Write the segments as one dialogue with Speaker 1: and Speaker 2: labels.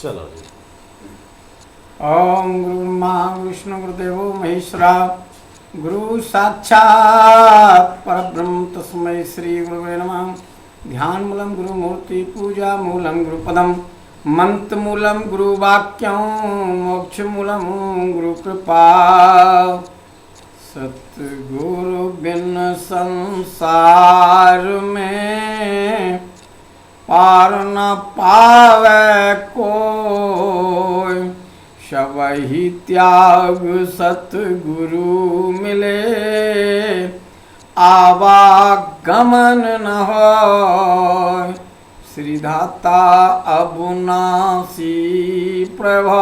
Speaker 1: चलो जी।
Speaker 2: ओम गुरुर्मा विष्णु गुरुदेवो महेश्वरा गुरु साक्षात परब्रह्म तस्मै श्री गुरुवे नमः। ध्यान मूलम गुरु मूर्ति पूजा मूलम गुरुपदम मंत्र मूलम गुरु वाक्यम मोक्ष मूलम गुरु कृपा। सतगुरु बिन संसार में पार न पावे कोई, सबहि त्याग सतगुरु मिले आवागमन न होय। श्रीधाता अबुनासी प्रभो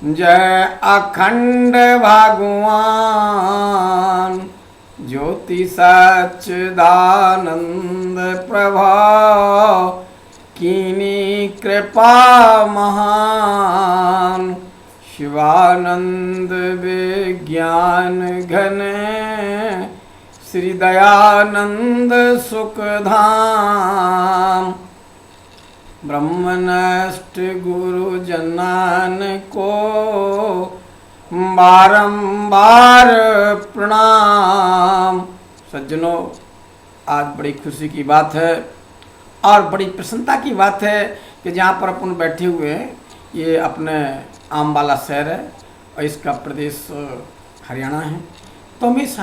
Speaker 2: जय अखंड भगवान ज्योति सच्चिदानंद प्रभो कीनी कृपा महान। शिवानंद विज्ञान घन श्री दयानंद सुखधाम। ब्रह्मनष्ट गुरु जनान को बारंबार प्रणाम। सज्जनों, आज बड़ी खुशी की बात है और बड़ी प्रसन्नता की बात है कि जहाँ पर अपन बैठे हुए हैं ये अपने आमबाला शहर है और इसका प्रदेश हरियाणा है। तो हम इस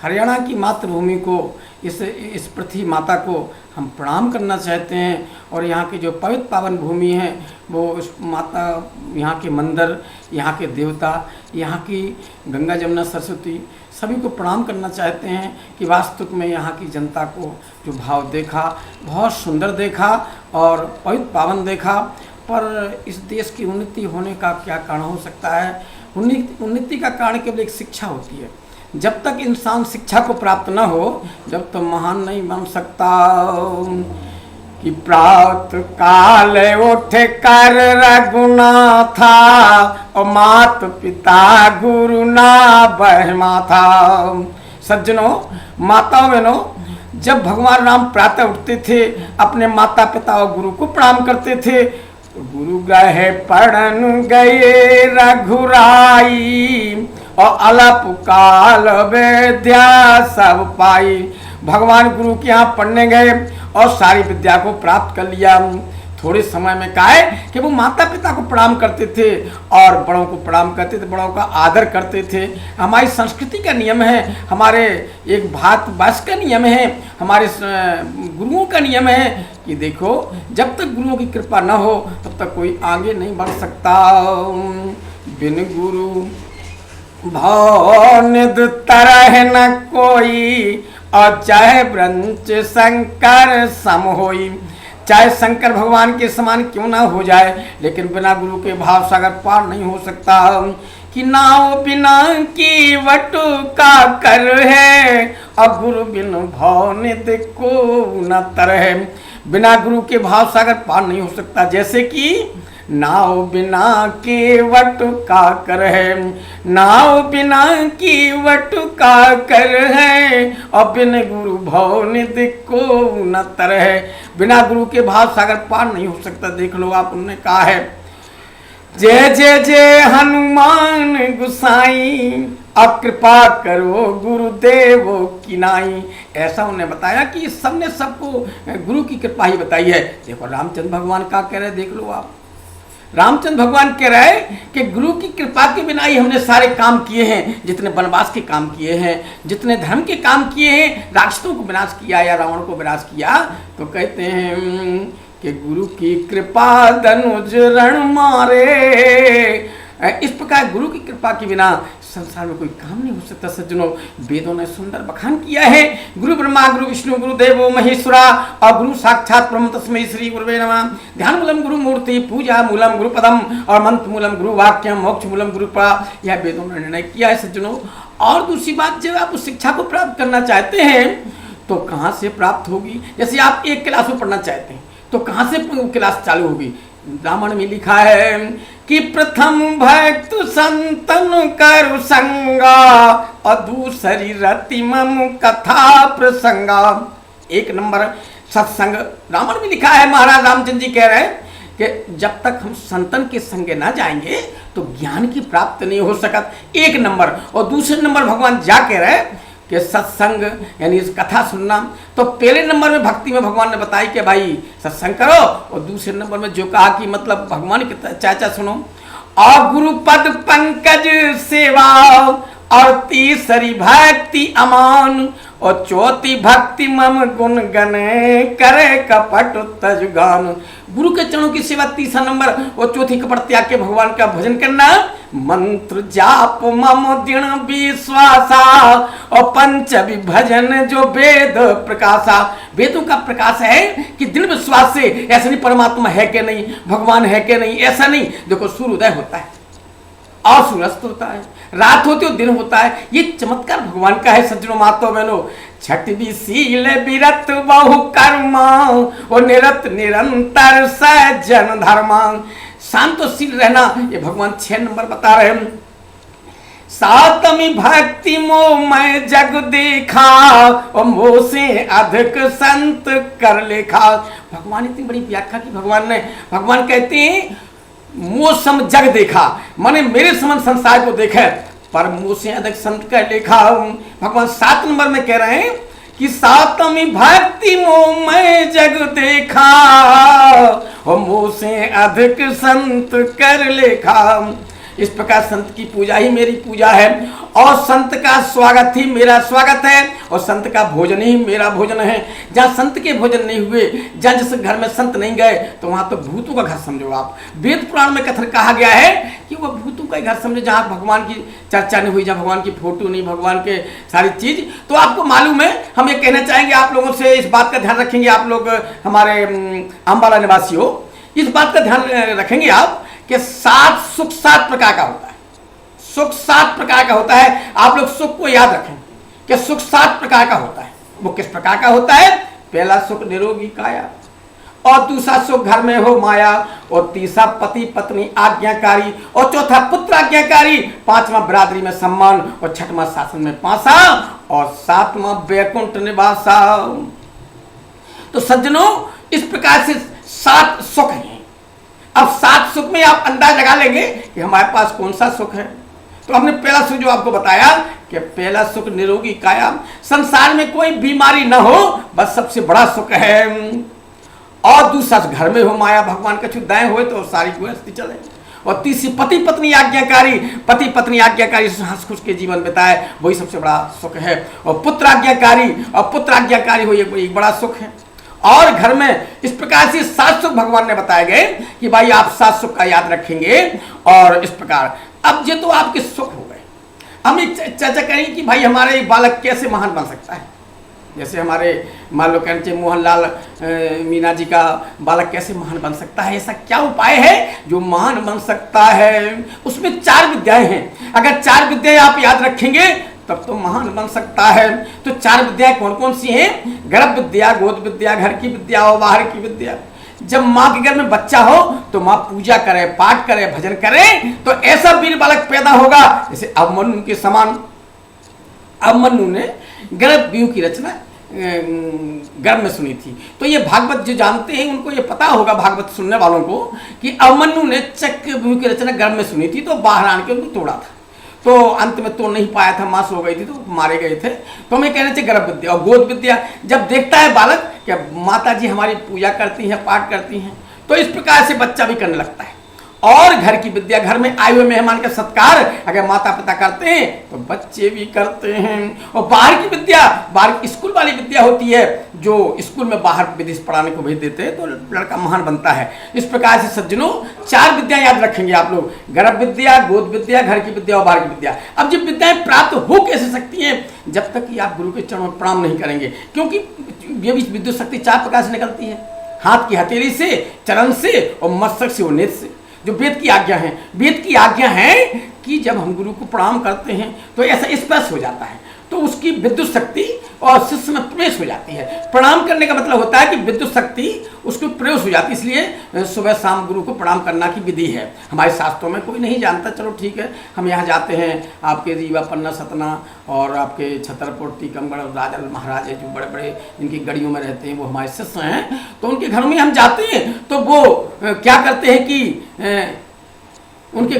Speaker 2: हरियाणा की मातृभूमि को, इस पृथ्वी माता को हम प्रणाम करना चाहते हैं। और यहाँ की जो पवित्र पावन भूमि है वो उस माता, यहाँ के मंदिर, यहाँ के देवता, यहाँ की गंगा जमुना सरस्वती सभी को प्रणाम करना चाहते हैं कि वास्तव में यहाँ की जनता को जो भाव देखा, बहुत सुंदर देखा और पवित्र पावन देखा। पर इस देश की उन्नति होने का क्या कारण हो सकता है? उन्नति का कारण केवल एक शिक्षा होती है। जब तक इंसान शिक्षा को प्राप्त न हो जब तक महान नहीं बन सकता। कि प्रात काल उठ कर रघुनाथा और मात पिता गुरु ना बहमा था। सज्जनों, माताओं बहनों, जब भगवान राम प्रातः उठते थे अपने माता पिता और गुरु को प्रणाम करते थे। गुरु गए पढ़न गए रघुराई और अलप काल विद्या सब पाई। भगवान गुरु के यहाँ पढ़ने गए और सारी विद्या को प्राप्त कर लिया। थोड़े समय में कहा है कि वो माता पिता को प्रणाम करते थे और बड़ों को प्रणाम करते थे, बड़ों का आदर करते थे। हमारी संस्कृति का नियम है, हमारे एक भारतवर्ष का नियम है, हमारे गुरुओं का नियम है कि देखो, जब तक गुरुओं की कृपा न हो तब तक कोई आगे नहीं बढ़ सकता। बिन गुरु भौनिध तरह न कोई और चाहे ब्रंच शंकर सम होई। चाहे शंकर भगवान के समान क्यों ना हो जाए, लेकिन बिना गुरु के भाव सागर पार नहीं हो सकता। कि नाव बिना की वटु का कर है और गुरु बिन भौनिध को न तरह। बिना गुरु के भाव सागर पार नहीं हो सकता। जैसे कि नाव बिना की वट का कर है, नाव बिना की वट का कर है और बिन गुरु भवनिध को न तरह। बिना गुरु के भाव सागर पार नहीं हो सकता। देख लो आप, उन्होंने कहा है जय जय जय हनुमान गुसाई अब कृपा करो गुरुदेव की नाई। ऐसा उन्होंने बताया कि सबने सबको गुरु की कृपा ही बताई है। देखो रामचंद्र भगवान का कह रहे, देख लो आप, रामचंद्र भगवान कह रहे हैं कि गुरु की कृपा के बिना ही हमने सारे काम किए हैं, जितने वनवास के काम किए हैं, जितने धर्म के काम किए हैं, राक्षसों को विनाश किया या रावण को विनाश किया। तो कहते हैं कि गुरु की कृपा धनुज रण मारे। इस प्रकार गुरु की कृपा के बिना संसार में कोई काम नहीं हो सकता। सज्जनों, वेदों ने सुंदर बखान किया है। गुरु ब्रह्मा गुरु विष्णु गुरु देवो महेश्वरा और गुरु साक्षात ब्रह्म तस्मै श्री गुरुवे नमः। ध्यान मूलम गुरु मूर्ति पूजा मूलम गुरु पदम और मंत्र मूलम गुरु वाक्यम मोक्ष मूलम गुरु कृपा। यह वेदों ने निर्णय किया है। सज्जनों, और दूसरी बात, जब आप उस शिक्षा को प्राप्त करना चाहते हैं तो कहाँ से प्राप्त होगी? जैसे आप एक क्लास में पढ़ना चाहते हैं तो कहाँ से क्लास चालू होगी? रामायण में लिखा है कि प्रथम भक्त संतन कर संगा और दूसरी रति मम कथा प्रसंगा। एक नंबर सत्संग। रामायण में लिखा है, महाराज रामचंद्र जी कह रहे हैं कि जब तक हम संतन के संगे ना जाएंगे तो ज्ञान की प्राप्ति नहीं हो सकत, एक नंबर। और दूसरे नंबर भगवान जा कह रहे हैं कि सत्संग यानी इस कथा सुनना। तो पहले नंबर में भक्ति में भगवान ने बताई कि भाई सत्संग करो, और दूसरे नंबर में जो कहा कि मतलब भगवान की चाचा सुनो, और गुरुपद पंकज सेवा, और तीसरी भक्ति अमान, और चौथी भक्ति मम गुण गण करे कपट तजुगान। गुरु के चरणों की सेवा तीसरा नंबर, और चौथी कपट त्याग के भगवान का भजन करना। मंत्र जाप मम दृढ़ विश्वासा, और पंच विभजन जो वेद प्रकाशा। वेदों का प्रकाश है कि दृढ़ विश्वास से, ऐसा नहीं परमात्मा है कि नहीं, भगवान है कि नहीं, ऐसा नहीं। देखो सूर्योदय होता है और सूर्यास्त होता है, रात होती और दिन होता है, ये चमत्कार भगवान का है। सज्जनों मातो बहनों, छठ विशील विरत बहु कर्मा, और निरत निरंतर सज्जन धर्मा। शांतशील रहना ये भगवान 6 नंबर बता रहे हैं। सातमी भक्ति मोह मैं जग देखा, और मोह से अधिक संत कर लेखा। भगवान इतनी बड़ी व्याख्या की भगवान कहते हैं मोह सम जग देखा, माने मेरे समन संसार को देखा, पर मोह से अधिक संत का लेखा। भगवान 7 नंबर में कह रहे हैं कि सातमी भक्ति मोह में जग देखा, और मोह से अधिक संत कर लेखा। इस प्रकार संत की पूजा ही मेरी पूजा है, और संत का स्वागत ही मेरा स्वागत है, और संत का भोजन ही मेरा भोजन है। जहाँ संत के भोजन नहीं हुए, जहाँ जिस घर में संत नहीं गए, तो वहाँ तो भूतों का घर समझो आप। वेद पुराण में कथन कहा गया है कि वह भूतों का घर समझो, जहाँ भगवान की चर्चा नहीं हुई, जहाँ भगवान की फोटो नहीं, भगवान के सारी चीज। तो आपको मालूम है, हम ये कहना चाहेंगे आप लोगों से, इस बात का ध्यान रखेंगे आप लोग, हमारे अम्बाला निवासी हो, इस बात का ध्यान रखेंगे आप कि 7 सुख 7 प्रकार का होता है। सुख 7 प्रकार का होता है। आप लोग सुख को याद रखें कि सुख 7 प्रकार का होता है। वो किस प्रकार का होता है? पहला सुख निरोगी काया, और दूसरा सुख घर में हो माया, और तीसरा पति पत्नी आज्ञाकारी, और चौथा पुत्र आज्ञाकारी, पांचवा बिरादरी में सम्मान, और छठवां शासन में पासा, और सातवां वैकुंठ निवासा। तो सज्जनों, इस प्रकार से 7 सुख हैं। अब 7 सुख में आप अंदाज लगा लेंगे कि हमारे पास कौन सा सुख है। तो हमने पहला सुख जो आपको बताया कि पहला सुख निरोगी काया, संसार में कोई बीमारी ना हो, बस सबसे बड़ा सुख है। और दूसरा घर में हो माया, भगवान का छुदाएं हुए तो सारी गृहस्थी चले। और तीसरी पति पत्नी आज्ञाकारी, पति पत्नी आज्ञाकारी हंस खुश के जीवन बिताए, वही सबसे बड़ा सुख है। और पुत्र आज्ञाकारी हो, ये एक बड़ा सुख है। और घर में इस प्रकार से 7 सुख भगवान ने बताए गए कि भाई आप 7 सुख का याद रखेंगे। और इस प्रकार अब ये तो आपके सुख हो गए। हम एक चर्चा करेंगे कि भाई हमारे बालक कैसे महान बन सकता है। जैसे हमारे मान लो कहना चाहिए मोहनलाल मीना जी का बालक कैसे महान बन सकता है, ऐसा क्या उपाय है जो महान बन सकता है। उसमें 4 विद्याएं हैं। अगर 4 विद्याएं आप याद रखेंगे तब तो महान बन सकता है। तो 4 विद्याएं कौन कौन सी हैं? गर्भ विद्या, गोद विद्या, घर की विद्या और बाहर की विद्या। जब माँ के घर में बच्चा हो तो माँ पूजा करे, पाठ करे, भजन करे, तो ऐसा वीर बालक पैदा होगा जैसे अभिमन्यु के समान। अभिमन्यु ने गर्भव्यूह की रचना गर्भ में सुनी थी। तो ये भागवत जो जानते हैं उनको ये पता होगा, भागवत सुनने वालों को, कि अभिमन्यु ने चक्रव्यूह की रचना गर्भ में सुनी थी, तो बाहर आने के उनको तोड़ा था। तो अंत में तो नहीं पाया था, मां सो गई थी तो मारे गए थे। तो हमें कहना चाहिए गर्भ विद्या। और गोद विद्या, जब देखता है बालक कि माता जी हमारी पूजा करती हैं, पाठ करती हैं, तो इस प्रकार से बच्चा भी करने लगता है। और घर की विद्या, घर में आए हुए मेहमान का सत्कार अगर माता पिता करते हैं तो बच्चे भी करते हैं। और बाहर की विद्या, बाहर स्कूल वाली विद्या होती है, जो स्कूल में बाहर विदेश पढ़ाने को भेज देते हैं, तो लड़का महान बनता है। इस प्रकार से सज्जनों 4 विद्या याद रखेंगे आप लोग, गर्भ विद्या, गोद विद्या, घर की विद्या और बाहर की विद्या। अब जब विद्याएं प्राप्त हो कैसे सकती हैं? जब तक कि आप गुरु के चरणों में प्रणाम नहीं करेंगे, क्योंकि ये भी विद्युत शक्ति 4 प्रकार से निकलती है, हाथ की हथेली से, चरण से और मस्तक से और नेत्र से। जो वेद की आज्ञा है, वेद की आज्ञा है कि जब हम गुरु को प्रणाम करते हैं तो ऐसा स्पर्श हो जाता है। तो उसकी विद्युत शक्ति और शिष्य में प्रवेश हो जाती है। प्रणाम करने का मतलब होता है कि विद्युत शक्ति उसको प्रवेश हो जाती है, इसलिए सुबह शाम गुरु को प्रणाम करना की विधि है। हमारे शास्त्रों में कोई नहीं जानता, चलो ठीक है, हम यहाँ जाते हैं, आपके रीवा, पन्ना, सतना और आपके छतरपुर, टीकमगढ़, राजा महाराज है जो बड़े बड़े जिनकी गढ़ियों में रहते हैं, वो हमारे शिष्य हैं, तो उनके घरों में हम जाते हैं, तो वो क्या करते हैं कि उनके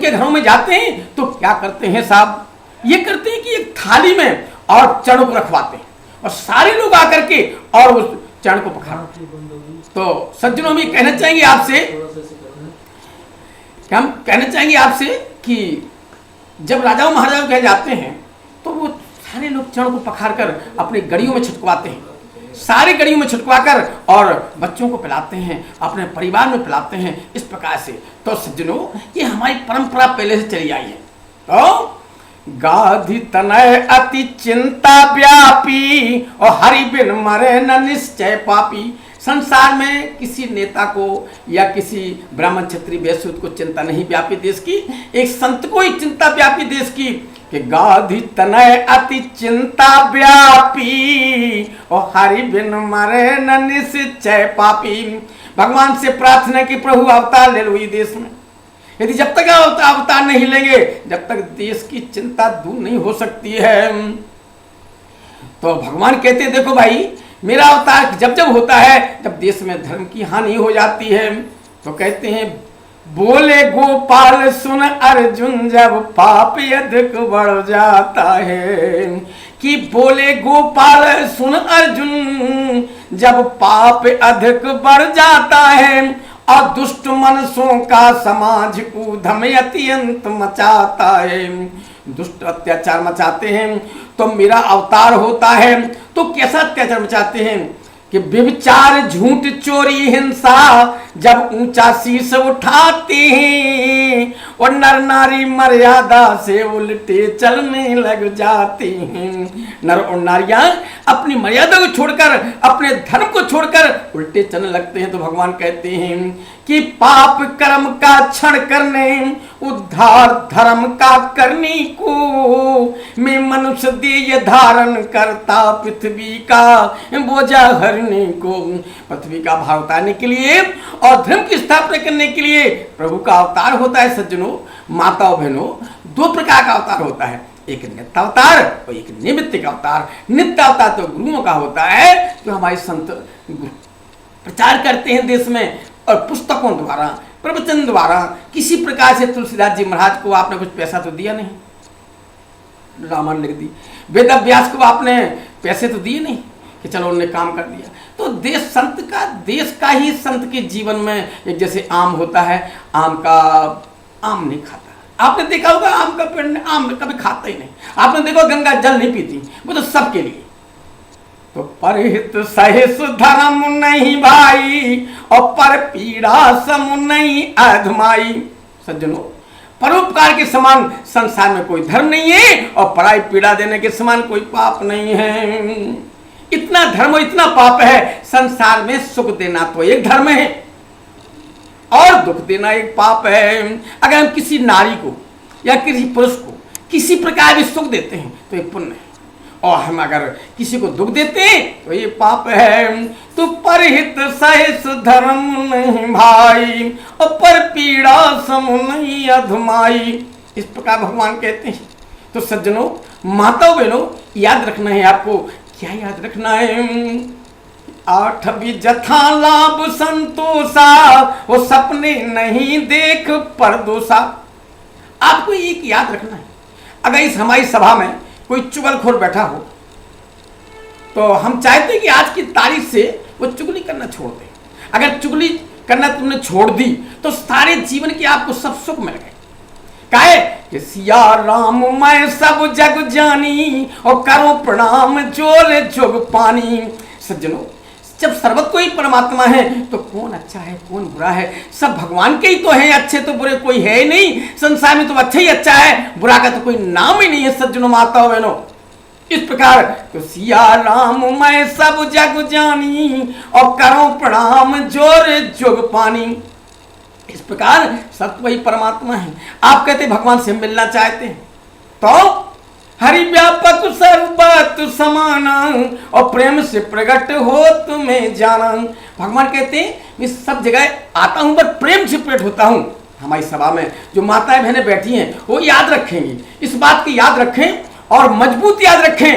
Speaker 2: घरों में जाते हैं तो क्या करते हैं साहब, ये करते हैं कि एक थाली में और चरण को रखवाते हैं और सारे लोग आकर के और उस चरण को पखारते हैं। तो सज्जनों में कहना चाहेंगे आपसे, हम कहना चाहेंगे आपसे कि जब राजाओं महाराजाओं कहे जाते हैं तो वो सारे लोग चरण को पखार कर अपने गड़ियों में छिटकवाते हैं, सारी गड़ियों में छिटकवाकर और बच्चों को पिलाते हैं, अपने परिवार में पिलाते हैं, इस प्रकार से। तो सज्जनों, ये हमारी परंपरा पहले से चली आई है। तो गाधि तनय अति चिंता व्यापी और हरि बिन मरे न निश्चय पापी। संसार में किसी नेता को या किसी ब्राह्मण क्षत्रिय वैश्य को चिंता नहीं व्यापी देश की, एक संत को ही चिंता व्यापी देश की कि गाधि तनय अति चिंता व्यापी और हरि बिन मरे न निश्चय पापी। भगवान से प्रार्थना की प्रभु अवतार ले लो ये देश में। यदि जब तक अवतार नहीं लेंगे, जब तक देश की चिंता दूर नहीं हो सकती है। तो भगवान कहते हैं देखो भाई, मेरा अवतार जब जब होता है, जब देश में धर्म की हानि हो जाती है, तो कहते हैं बोले गोपाल सुन अर्जुन जब पाप अधिक बढ़ जाता है, कि बोले गोपाल सुन अर्जुन जब पाप अधिक बढ़ जाता है और दुष्ट मनसों का समाज ऊधम अत्यंत मचाता है। दुष्ट अत्याचार मचाते हैं तो मेरा अवतार होता है। तो कैसा अत्याचार मचाते हैं कि व्यभिचार, झूठ, चोरी, हिंसा जब ऊंचा शीश उठाते हैं और नर नारी मर्यादा से उल्टे चलने लग जाते हैं। नर और नारियां अपनी मर्यादा को छोड़कर, अपने धर्म को छोड़कर उल्टे चलने लगते हैं। तो भगवान कहते हैं कि पाप कर्म का क्षण करने, उद्धार धर्म का करने को, मैं मनुष्य देह धारण करता पृथ्वी का बोझा हरने को। पृथ्वी का भार उतारने के लिए और धर्म की स्थापना करने के लिए प्रभु का अवतार होता है। सज्जनों, माताओं, बहनों, दो प्रकार का अवतार होता है, एक नित्य अवतार और एक निमित्तिक अवतार। नित्य अवतार तो गुरुओं का होता है, जो हमारे संत प्रचार करते हैं देश में, और पुस्तकों द्वारा, प्रवचन द्वारा। किसी प्रकार से तुलसीदास जी महाराज को आपने कुछ पैसा तो दिया नहीं, रामायण लिख दी। वेद व्यास को आपने पैसे तो दिए नहीं कि चलो उन्होंने काम कर दिया। तो देश का ही संत के जीवन में एक जैसे आम होता है, आम नहीं खाता। आपने देखा होगा आम का पेड़, आम कभी खाता ही नहीं। आपने देखो गंगा जल नहीं पीती, वो तो सबके लिए। तो परहित सहिष् धर्म नहीं भाई और पर पीड़ा सम नहीं अधमाई। सज्जनों, परोपकार के समान संसार में कोई धर्म नहीं है और पराई पीड़ा देने के समान कोई पाप नहीं है। इतना धर्म, इतना पाप है। संसार में सुख देना तो एक धर्म है और दुख देना एक पाप है। अगर हम किसी नारी को या किसी पुरुष को किसी प्रकार भी सुख देते हैं तो एक पुण्य है, और हम अगर किसी को दुख देते हैं तो ये पाप है। तो परहित सहिष् धर्म नहीं भाई और पर पीड़ा सम नहीं अधमाई। इस प्रकार भगवान कहते हैं। तो सज्जनों, माताओं, बहनों, याद रखना है आपको। क्या याद रखना है? आठवीं जथा लाभ संतोषा वो सपने नहीं देख परदोषा। आपको एक याद रखना है, अगर इस हमारी सभा में कोई चुगलखोर बैठा हो तो हम चाहते हैं कि आज की तारीख से वो चुगली करना छोड़ दे। अगर चुगली करना तुमने छोड़ दी तो सारे जीवन के आपको सब सुख मिल गए। काहे कि सिया राम मैं सब जग जानी और करो प्रणाम जोर जोग पानी। सज्जनों, जब सर्वत कोई परमात्मा है तो कौन अच्छा है कौन बुरा है? सब भगवान के ही तो हैं। अच्छे तो बुरे कोई है ही नहीं संसार में। तो अच्छा ही अच्छा है, बुरा का तो कोई नाम ही नहीं है। सज्जनों, माताओं, बहनों, इस प्रकार तो सिया राम मैं सब जग जानी और करो प्रणाम जोर जोग पानी। इस प्रकार सब वही परमात्मा है। आप कहते भगवान से मिलना चाहते हैं तो हरि व्यापक सर्वत समाना और प्रेम से प्रकट हो तुम्हें जाना। भगवान कहते हैं मैं सब जगह आता हूं पर प्रेम से प्रकट होता हूं। हमारी सभा में जो माताएं बहनें बैठी हैं वो याद रखेंगी, इस बात की याद रखें और मजबूत याद रखें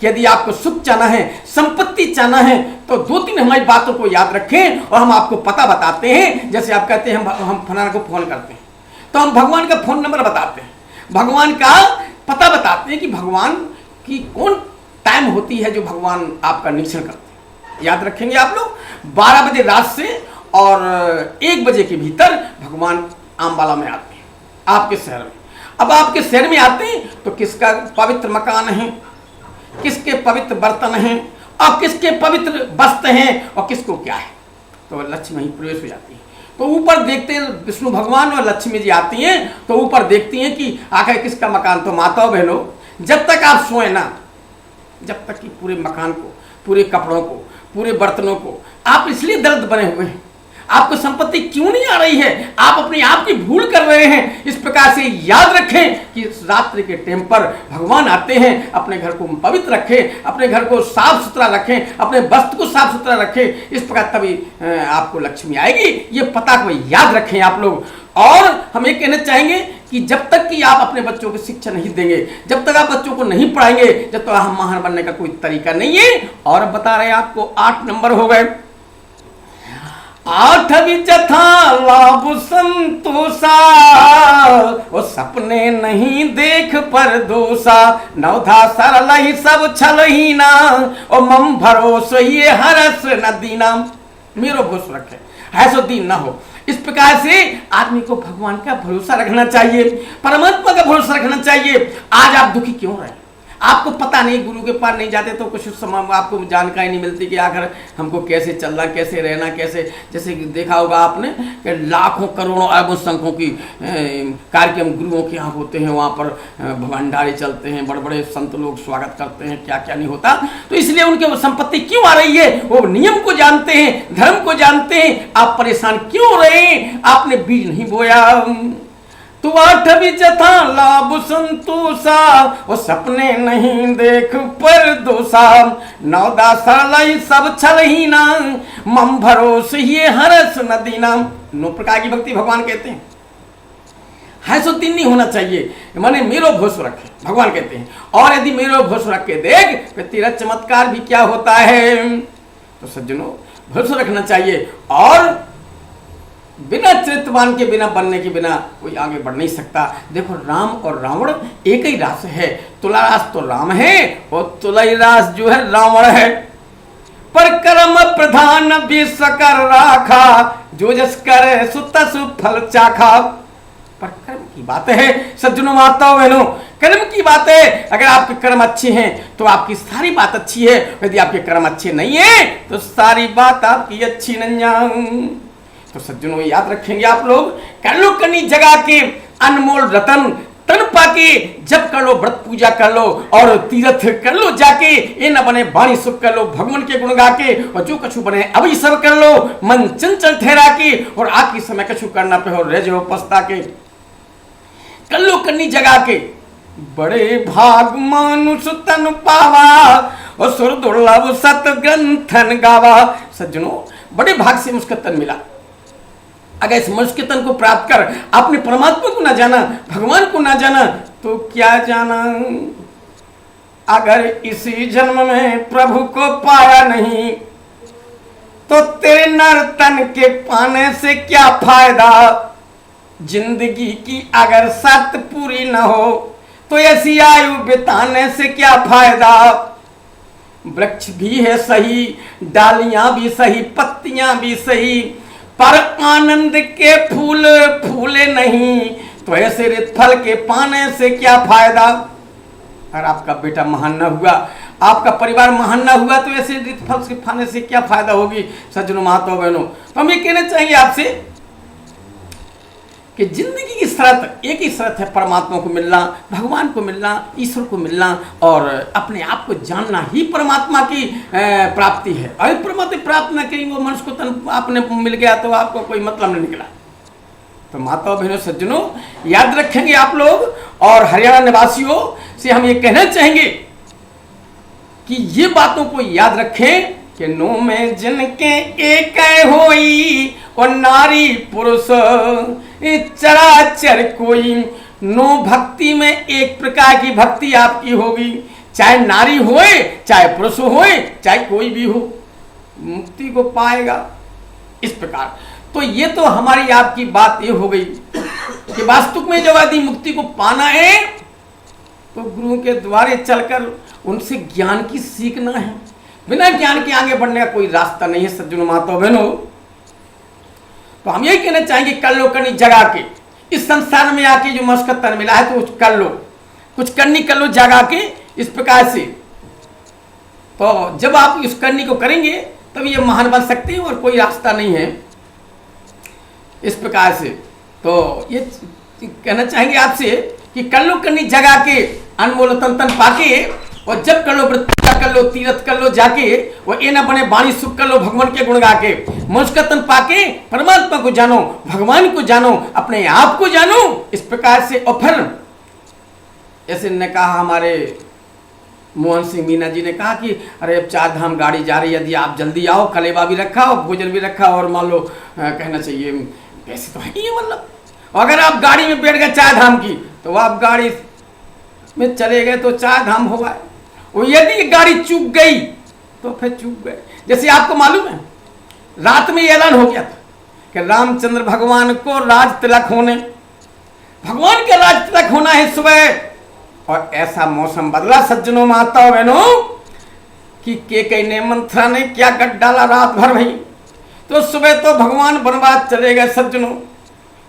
Speaker 2: कि यदि आपको सुख चाहना है, संपत्ति चाहना है, तो 2-3 हमारी बातों को याद रखें और हम आपको पता बताते हैं। जैसे आप कहते हैं हम फलाना को फोन करते हैं तो हम भगवान का फोन नंबर बताते हैं, भगवान का पता बताते हैं कि भगवान की कौन टाइम होती है जो भगवान आपका निरीक्षण करते हैं। याद रखेंगे आप लोग 12 बजे रात से और 1 बजे के भीतर भगवान आमबाला में आते हैं आपके शहर में। अब आपके शहर में आते हैं तो किसका पवित्र मकान है, किसके पवित्र बर्तन हैं और किसके पवित्र वस्त्र हैं और किसको क्या है, तो लक्ष्मी वहीं प्रवेश हो जाती है। तो ऊपर देखते हैं विष्णु भगवान और लक्ष्मी जी आती हैं तो ऊपर देखती हैं कि आखिर किसका मकान। तो माताओं बहनों, जब तक आप सोए ना, जब तक कि पूरे मकान को, पूरे कपड़ों को, पूरे बर्तनों को आप इसलिए दर्द बने हुए हैं, आपको संपत्ति क्यों नहीं आ रही है, आप अपने आप की भूल कर रहे हैं। इस प्रकार से याद रखें कि रात्रि के टाइम पर भगवान आते हैं, अपने घर को पवित्र रखें, अपने घर को साफ सुथरा रखें, अपने वस्त्र को साफ सुथरा रखें। इस प्रकार तभी आपको लक्ष्मी आएगी। ये पता को याद रखें आप लोग। और हम ये कहना चाहेंगे कि जब तक कि आप अपने बच्चों को शिक्षा नहीं देंगे, जब तक आप बच्चों को नहीं पढ़ाएंगे, जब तक हम महान बनने का कोई तरीका नहीं है। और अब बता रहे हैं आपको 8 नंबर हो गए। 8 जथा लाभ संतोषा, वो सपने नहीं देख पर दोषा, 9 सरल ही सब छल ही ना, और मम भरोसो ये हरस न दीना। मेरो भरोसा रखे, ऐसो दीन ना हो। इस प्रकार से आदमी को भगवान का भरोसा रखना चाहिए, परमात्मा का भरोसा रखना चाहिए। आज आप दुखी क्यों रहे, आपको पता नहीं, गुरु के पास नहीं जाते तो कुछ समय आपको जानकारी नहीं मिलती कि आखिर हमको कैसे चलना, कैसे रहना, कैसे। जैसे देखा होगा आपने कि लाखों करोड़ों अरबों संख्यों की कार्यक्रम गुरुओं के यहाँ होते हैं, वहाँ पर भंडारे चलते हैं, बड़े बड़े संत लोग स्वागत करते हैं, क्या क्या नहीं होता। तो इसलिए उनके संपत्ति क्यों आ रही है, वो नियम को जानते हैं, धर्म को जानते हैं। आप परेशान क्यों हो रहे हैं, आपने बीज नहीं बोया। तू 8 जथा लाभ संतोषा, वो सपने नहीं देख पर दोषा, 9 सरल सब छल ही ना, मम भरोस ये हरस न दीना। 9 प्रकार की भक्ति भगवान कहते हैं। है सो दिन नहीं होना चाहिए, माने मेरो भरोसा रखे, भगवान कहते हैं। और यदि मेरो भरोसा रख के देख फिर तेरा चमत्कार भी क्या होता है। तो सज्जनों, भरोसा रखना चाहिए। और बिना चरित्रवान के, बिना बनने के बिना कोई आगे बढ़ नहीं सकता। देखो, राम और रावण एक ही रास है। तुलारास तो राम है और तुलईरास जो है रावण है। पर कर्म प्रधान विश्व कर राखा, जो जस करे सो तस फल चाखा। पर कर्म की बात है सज्जनों, माताओं बहनों, कर्म की बात है। अगर आपके कर्म अच्छे हैं तो आपकी सारी बात अच्छी है, यदि आपके कर्म अच्छे नहीं है तो सारी बात आपकी अच्छी नहीं। तो सज्जनों, याद रखेंगे आप लोग, कर लो कनी जगा के अनमोल रतन, तन पाके जब कर लो, व्रत पूजा कर लो और तीर्थ कर लो जाके, ये न बने वाणी सुख कर लो भगवान के गुण गा के, और जो कछु बने अभी सब कर लो मन चंचल ठहरा के, और आखिरी समय कछु करना पे हो रह जाओ पछता के। कर लो कनी जगा के, बड़े भाग मानुष तन पावा, और सुर दुर्लभ सत ग्रंथन गावा। सज्जनों, बड़े भाग से मुझको तन मिला। अगर इस मनुष्य के तन को प्राप्त कर आपने परमात्मा को ना जाना, भगवान को ना जाना, तो क्या जाना। अगर इसी जन्म में प्रभु को पाया नहीं तो तेरे नर तन के पाने से क्या फायदा। जिंदगी की अगर शर्त पूरी न हो तो ऐसी आयु बिताने से क्या फायदा। वृक्ष भी है सही, डालियां भी सही, पत्तियां भी सही, पर आनंद के फूल फूले नहीं, तो ऐसे रित फल के पाने से क्या फायदा। अगर आपका बेटा महान न हुआ, आपका परिवार महान न हुआ, तो ऐसे रित फल के पाने से क्या फायदा होगी। सज्जनों, माताओं बहनों, तो हम ये कहना चाहेंगे आपसे कि जिंदगी की शर्त एक ही शर्त है, परमात्मा को मिलना, भगवान को मिलना, ईश्वर को मिलना, और अपने आप को जानना ही परमात्मा की प्राप्ति है। अगर परमात्मा प्राप्त न करेंगे, वो मनुष्य को तन आपने मिल गया तो आपको कोई मतलब नहीं निकला। तो माताओं बहनों सज्जनों, याद रखेंगे आप लोग। और हरियाणा निवासियों से हम ये कहना चाहेंगे कि ये बातों को याद रखें कि नो में जिनके एक होई और नारी पुरुष चराचर कोई। नो भक्ति में एक प्रकार की भक्ति आपकी होगी, चाहे नारी होए, चाहे पुरुष होए, चाहे कोई भी हो, मुक्ति को पाएगा। इस प्रकार तो ये तो हमारी आपकी बात ये हो गई कि वास्तव में जब यदि मुक्ति को पाना है तो गुरु के द्वारे चलकर उनसे ज्ञान की सीखना है। बिना ज्ञान के आगे बढ़ने का कोई रास्ता नहीं है सज्जनों माताओं बहनों। तो हम यही कहना चाहेंगे कर लो करनी जगा के, इस संसार में आके जो मस्कत तन मिला है तो कुछ कर लो, कुछ करनी कर लो जगा के। इस प्रकार से तो जब आप इस करनी को करेंगे तब ये महान बन सकते हैं और कोई रास्ता नहीं है। इस प्रकार से तो ये कहना चाहेंगे आपसे कि कर लो करनी जगा के, अनमोल तन तन पाके, और जब कर लो व्रत कर लो, तीर्थ कर लो जाके, और ये ना बने वाणी सुख कर लो भगवान के गुण गा के। मनुष्य तन पाके परमात्मा को जानो, भगवान को जानो, अपने आप को जानो। इस प्रकार से और फिर ऐसे ने कहा हमारे मोहन सिंह मीना जी ने कहा कि अरे अब 4 धाम गाड़ी जा रही है, यदि आप जल्दी आओ, कलेवा भी रखा और भोजन भी रखा, और मान लो कहना चाहिए पैसे तो है ही है, मतलब अगर आप गाड़ी में बैठ गए 4 धाम की तो आप गाड़ी में चले गए तो 4 धाम हो गए। और यदि गाड़ी चूक गई तो फिर चूक गए। जैसे आपको मालूम है रात में ऐलान हो गया था कि रामचंद्र भगवान को राज तिलक होने, भगवान के राज तिलक होना है सुबह, और ऐसा मौसम बदला सज्जनों माताओं बहनों कि के ने मंत्रा ने क्या गट डाला रात भर भाई। तो सुबह तो भगवान वनवास चले गए सज्जनों।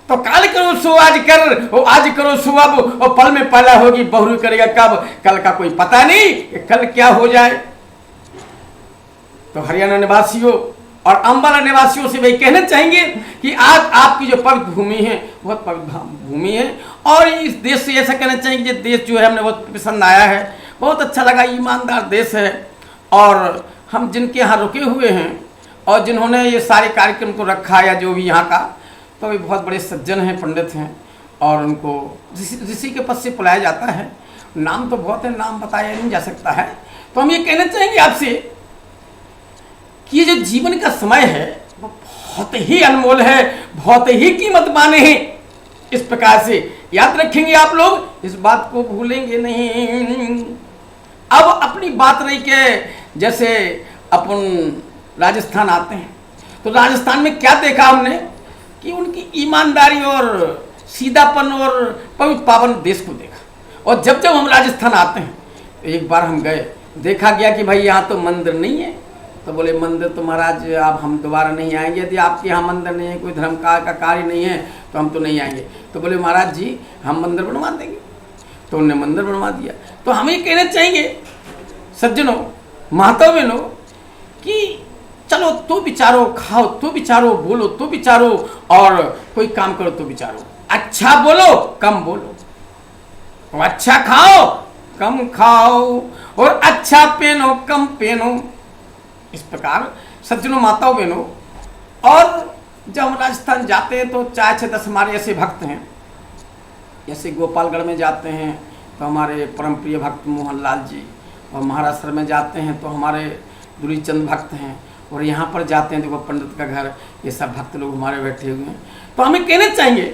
Speaker 2: तो काल करो सो आज कर, और आज करो सो अब, और पल में पला होगी बहुरी करेगा कब, कल का कोई पता नहीं कि कल क्या हो जाए। तो हरियाणा निवासियों और अंबाला निवासियों से वही कहना चाहेंगे कि आज आपकी जो पवित्र भूमि है बहुत पवित्र भूमि है, और इस देश से ऐसा कहना चाहेंगे कि देश जो है हमने बहुत पसंद आया है, बहुत अच्छा लगा, ईमानदार देश है। और हम जिनके यहाँ रुके हुए हैं और जिन्होंने ये सारे कार्यक्रम को रखा या जो भी यहाँ का, तो वे बहुत बड़े सज्जन हैं, पंडित हैं, और उनको ऋषि के पद से बुलाया जाता है। नाम तो बहुत है, नाम बताया नहीं जा सकता है। तो हम ये कहना चाहेंगे आपसे कि ये जो जीवन का समय है वो बहुत ही अनमोल है, बहुत ही कीमत माने हैं। इस प्रकार से याद रखेंगे आप लोग, इस बात को भूलेंगे नहीं। अब अपनी बात रही के जैसे अपन राजस्थान आते हैं तो राजस्थान में क्या देखा हमने कि उनकी ईमानदारी और सीधापन और पवित्र पावन देश को देखा। और जब जब हम राजस्थान आते हैं तो एक बार हम गए, देखा गया कि भाई यहाँ तो मंदिर नहीं है। तो बोले मंदिर तो महाराज आप हम दोबारा नहीं आएंगे, यदि आपके यहाँ मंदिर नहीं है, कोई धर्म का कार्य नहीं है तो हम तो नहीं आएंगे। तो बोले महाराज जी हम मंदिर बनवा देंगे। तो उन्होंने मंदिर बनवा दिया। तो हम ये कहना चाहेंगे सज्जनों माताओं बहनों कि चलो तो विचारो, खाओ तो विचारो, बोलो तो विचारो, और कोई काम करो तो विचारो। अच्छा बोलो कम बोलो, और अच्छा खाओ कम खाओ, और अच्छा पहनो कम पहनो। इस प्रकार सज्जनों माताओं बहनों। और जब हम राजस्थान जाते हैं तो 4-6-10 हमारे ऐसे भक्त हैं, जैसे गोपालगढ़ में जाते हैं तो हमारे परम प्रिय भक्त मोहन लाल जी, और महाराष्ट्र में जाते हैं तो हमारे दूरीचंद भक्त हैं, और यहाँ पर जाते हैं देखो पंडित का घर, ये सब भक्त लोग हमारे बैठे हुए हैं। तो हमें कहना चाहिए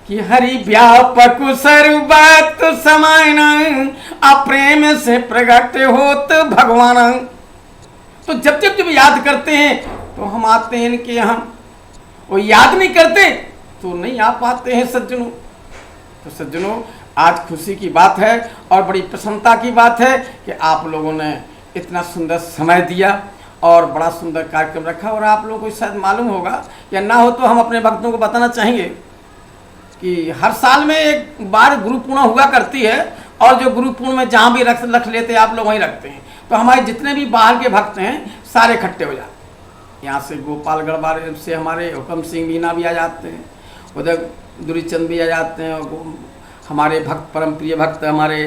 Speaker 2: कि हरि व्यापक सर्वत समान, अप्रेम से प्रकट होत भगवान। तो जब जब जब याद करते हैं तो हम आते हैं इनके यहाँ, और याद नहीं करते तो नहीं आ पाते हैं सज्जनों। तो सज्जनों आज खुशी की बात है और बड़ी प्रसन्नता की बात है कि आप लोगों ने इतना सुंदर समय दिया और बड़ा सुंदर कार्यक्रम रखा। और आप लोगों को शायद मालूम होगा या ना हो तो हम अपने भक्तों को बताना चाहेंगे कि हर साल में एक बार गुरु पूर्णिमा हुआ करती है, और जो गुरु पूर्णिमा में जहाँ भी रख लेते हैं आप लोग वहीं रखते हैं। तो हमारे जितने भी बाहर के भक्त हैं सारे इकट्ठे हो जाते हैं। यहाँ से गोपालगढ़ वाले से हमारे हुक्म सिंह मीना भी आ जाते हैं, उधर दूरीचंद भी आ जाते हैं, और हमारे भक्त परम प्रिय भक्त हमारे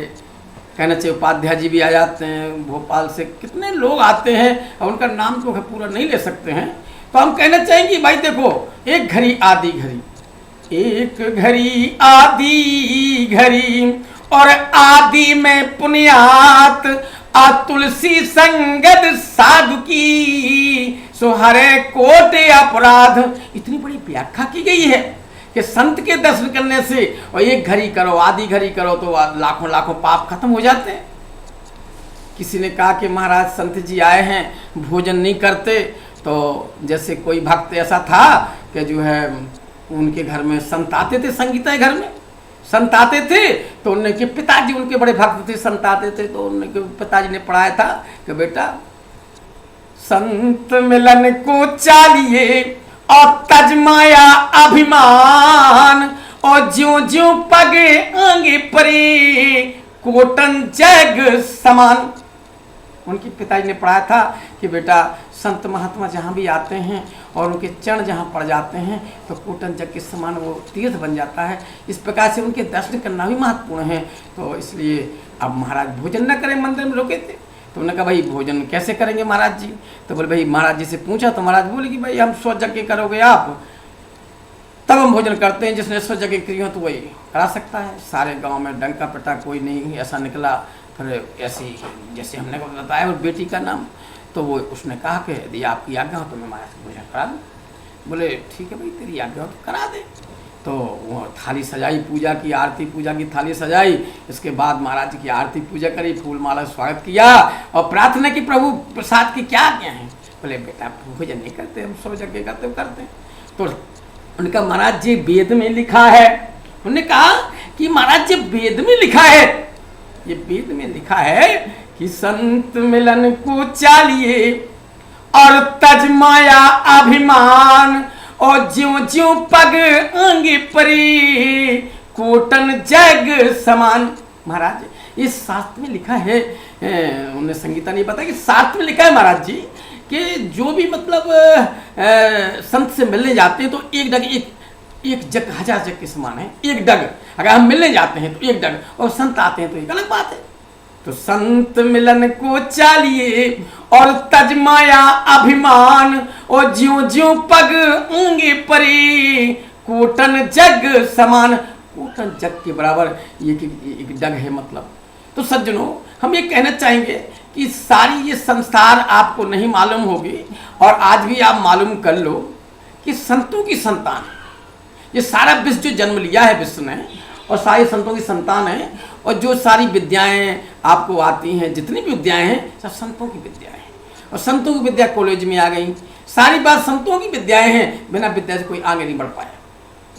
Speaker 2: कहना चाहिए उपाध्याय जी भी आ जाते हैं, भोपाल से कितने लोग आते हैं, और उनका नाम तो पूरा नहीं ले सकते हैं। तो हम कहना चाहेंगे भाई देखो, एक घड़ी आधी घड़ी, एक घड़ी आदि घड़ी और आदि में पुण्यात आ तुलसी संगत साधु की सो हरे कोटि अपराध। इतनी बड़ी व्याख्या की गई है कि संत के दर्शन करने से और एक घड़ी करो आधी घड़ी करो तो लाखों लाखों पाप खत्म हो जाते हैं। किसी ने कहा कि महाराज संत जी आए हैं भोजन नहीं करते, तो जैसे कोई भक्त ऐसा था कि जो है उनके घर में संत आते थे, संगीता घर में संत आते थे, तो उनके पिताजी उनके बड़े भक्त थे, संत आते थे तो उनके पिताजी ने पढ़ाया था कि बेटा संत मिलन को चालिए और तजमाया अभिमान और ज्यों ज्यों पगे आगे परे कोटन जग समान। उनके पिताजी ने पढ़ाया था कि बेटा संत महात्मा जहाँ भी आते हैं और उनके चरण जहाँ पड़ जाते हैं तो कोटन जग के समान वो तीर्थ बन जाता है। इस प्रकार से उनके दर्शन करना भी महत्वपूर्ण है। तो इसलिए अब महाराज भोजन न करें, मंदिर में रुके थे, तो उन्होंने कहा भाई भोजन कैसे करेंगे महाराज जी? तो बोले भाई महाराज जी से पूछा तो महाराज बोले कि भाई हम 100 यज्ञ करोगे आप तब हम भोजन करते हैं, जिसने 100 यज्ञ की हो तो वही करा सकता है। सारे गांव में डंका पिटा कोई नहीं ऐसा निकला। फिर ऐसी जैसे हमने को बताया और बेटी का नाम, तो वो उसने कहा कि यदि आपकी आज्ञा हो तो मैं महाराज भोजन करा दूँ। बोले ठीक है भाई तेरी आज्ञा हो तो करा दे। तो वो थाली सजाई, पूजा की, आरती पूजा की थाली सजाई। इसके बाद महाराज जी की आरती पूजा करी, फूल माला स्वागत किया और प्रार्थना की प्रभु प्रसाद की क्या आज्ञा है? बोले बेटा भोजन नहीं करते, हम 100 यज्ञ करते हैं। तो उनका महाराज जी वेद में लिखा है। उन्होंने कहा कि महाराज जी वेद में लिखा है, ये वेद में लिखा है कि संत मिलन को चालिए और तजमाया अभिमान और ज्यों ज्यों पग आगे परे कोटन जग समान। महाराज इस शास्त्र में लिखा है, उन्हें संगीता नहीं पता कि शास्त्र में लिखा है महाराज जी कि जो भी मतलब संत से मिलने जाते हैं तो एक डग एक जग 1000 जग के समान है। एक डग अगर हम मिलने जाते हैं तो एक डग, और संत आते हैं तो एक अलग बात है। तो संत मिलन को चालिए और तजमाया अभिमान और ज्यों ज्यों पग आगे परे कोटन जग समान। कोटन जग के बराबर एक डग है मतलब। तो सज्जनों हम ये कहना चाहेंगे कि सारी ये संसार आपको नहीं मालूम होगी और आज भी आप मालूम कर लो कि संतों की संतान, ये सारा विश्व जो जन्म लिया है विश्व ने और सारे संतों की संतान है, और जो सारी विद्याएं आपको आती हैं, जितनी भी विद्याएं हैं सब संतों की विद्याएं हैं। और संतों की विद्या कॉलेज में आ गई, सारी बात संतों की विद्याएं हैं, बिना विद्या से कोई आगे नहीं बढ़ पाया।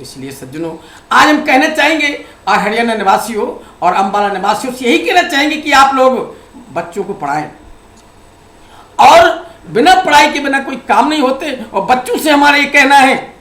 Speaker 2: इसलिए सज्जनों आज हम कहना चाहेंगे और हरियाणा निवासियों और अम्बाला निवासियों से यही कहना चाहेंगे कि आप लोग बच्चों को पढ़ाएं, और बिना पढ़ाई के बिना कोई काम नहीं होते। और बच्चों से हमारा ये कहना है,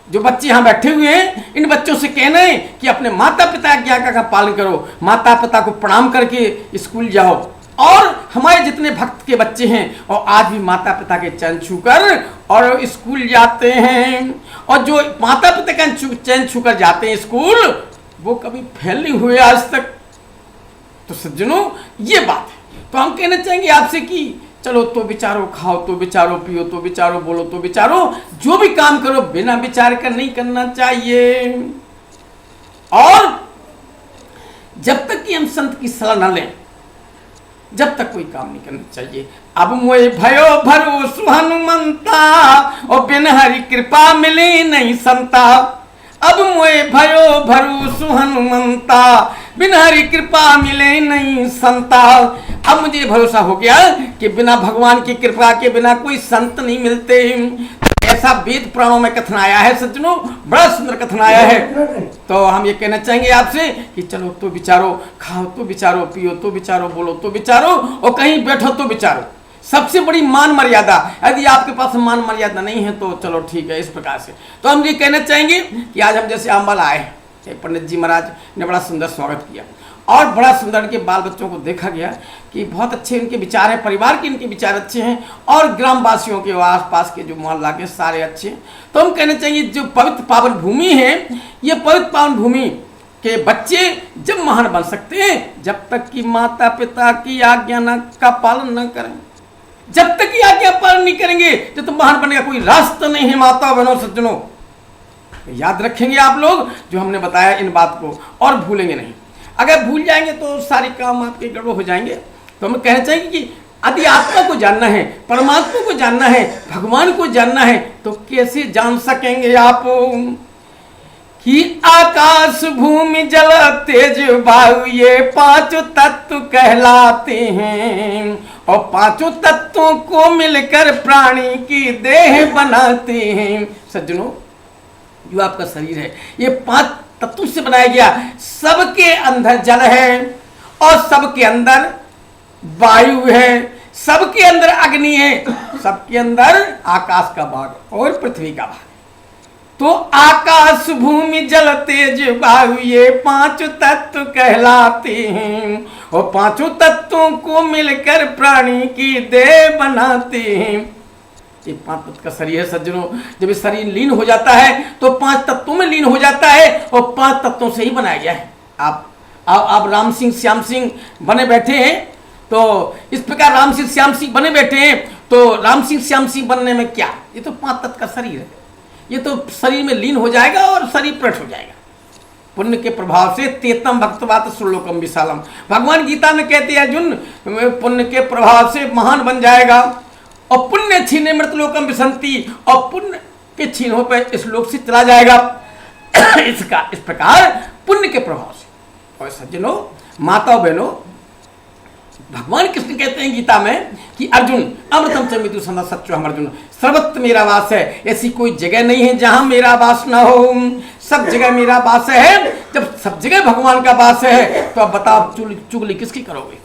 Speaker 2: जो बच्चे यहाँ बैठे हुए हैं इन बच्चों से कहना है कि अपने माता पिता की आज्ञा का पालन करो, माता पिता को प्रणाम करके स्कूल जाओ। और हमारे जितने भक्त के बच्चे हैं और आज भी माता पिता के चरण छूकर और स्कूल जाते हैं, और जो माता पिता का चरण छूकर जाते हैं स्कूल, वो कभी फेल नहीं हुए आज तक। तो सज्जनों ये बात है। तो हम कहना चाहेंगे आपसे कि चलो तो विचारो, खाओ तो विचारो, पियो तो विचारो, बोलो तो विचारो, जो भी काम करो बिना विचार कर नहीं करना चाहिए। और जब तक कि हम संत की सलाह न लें जब तक कोई काम नहीं करना चाहिए। अब मोए भयो भरोसु हनुमंता और बिन हरि कृपा मिले नहीं संता। अब मोए भयो भरोसु हनुमंता बिन हरि कृपा मिले नहीं संता। अब मुझे भरोसा हो गया कि बिना भगवान की कृपा के बिना कोई संत नहीं मिलते। ऐसा वेद पुराणों में कथन आया है सज्जनों, बड़ा सुंदर कथन आया है। तो हम ये कहना चाहेंगे आपसे कि चलो तो विचारो, खाओ तो विचारो, पियो तो विचारो, बोलो तो विचारो, और कहीं बैठो तो विचारो। सबसे बड़ी मान मर्यादा, यदि आपके पास मान मर्यादा नहीं है तो चलो ठीक है। इस प्रकार से तो हम ये कहना चाहेंगे कि आज हम जैसे अम्बाला आए, पंडित जी महाराज ने बड़ा सुंदर स्वागत किया और बड़ा सुंदर इनके बाल बच्चों को देखा गया कि बहुत अच्छे इनके विचार हैं, परिवार के इनके विचार अच्छे हैं, और ग्रामवासियों के आसपास के जो मोहल्ला के सारे अच्छे हैं। तो हम कहना चाहिए जो पवित्र पावन भूमि है, ये पवित्र पावन भूमि के बच्चे जब महान बन सकते हैं जब तक कि माता पिता की आज्ञा का पालन न करें। जब तक की आज्ञा पालन नहीं करेंगे जब तो महान बनेगा कोई रास्ता नहीं है। माता बहनों सज्जनों, याद रखेंगे आप लोग जो हमने बताया इन बात को, और भूलेंगे नहीं। अगर भूल जाएंगे तो सारे काम आपके गड़बड़ हो जाएंगे। तो हम कहना चाहेंगे कि यदि आत्मा को जानना है, परमात्मा को जानना है, भगवान को जानना है, तो कैसे जान सकेंगे आप कि आकाश भूमि जल तेज वायु ये पांचों तत्व कहलाते हैं, और पांचों तत्वों को मिलकर प्राणी की देह बनाते हैं। सज्जनों, जो आपका शरीर है ये 5 तत्वों से बनाया गया। सबके अंदर जल है, और सबके अंदर वायु है, सबके अंदर अग्नि है, सबके अंदर आकाश का भाग और पृथ्वी का भाग। तो आकाश भूमि जल तेज वायु ये 5 तत्व कहलाते हैं, और 5 तत्वों को मिलकर प्राणी की देह बनाते हैं। ये 5 तत्व का शरीर है सज्जनों। जब ये शरीर लीन हो जाता है तो 5 तत्वों में लीन हो जाता है, और 5 तत्वों से ही बनाया गया है। आप राम सिंह श्याम सिंह बने बैठे हैं, तो इस प्रकार राम सिंह श्याम सिंह बने बैठे हैं, तो राम सिंह श्याम सिंह बनने में क्या, ये तो 5 तत्व का शरीर है। ये तो शरीर में लीन हो जाएगा और शरीर प्रकट हो जाएगा पुण्य के प्रभाव से। तेतम भक्तवात सुरलोकम विशालम, भगवान गीता में कहते हैं अर्जुन, पुण्य के प्रभाव से महान बन जाएगा। और पुण्य छीने मृतलोकम विसंति, और पुण्य के छीनों पर इस लोक से चला जाएगा। इस प्रकार पुण्य के प्रभाव से। और सज्जनों, माताओं बहनों, भगवान कृष्ण कहते हैं गीता में कि अर्जुन अमृतम च मृत्यु संधा सच्चो हम अर्जुन, सर्वत्र मेरा वास है, ऐसी कोई जगह नहीं है जहां मेरा वास ना हो, सब जगह मेरा वास है। जब सब जगह भगवान का वास है तो अब बताओ चुगली किसकी करोगे।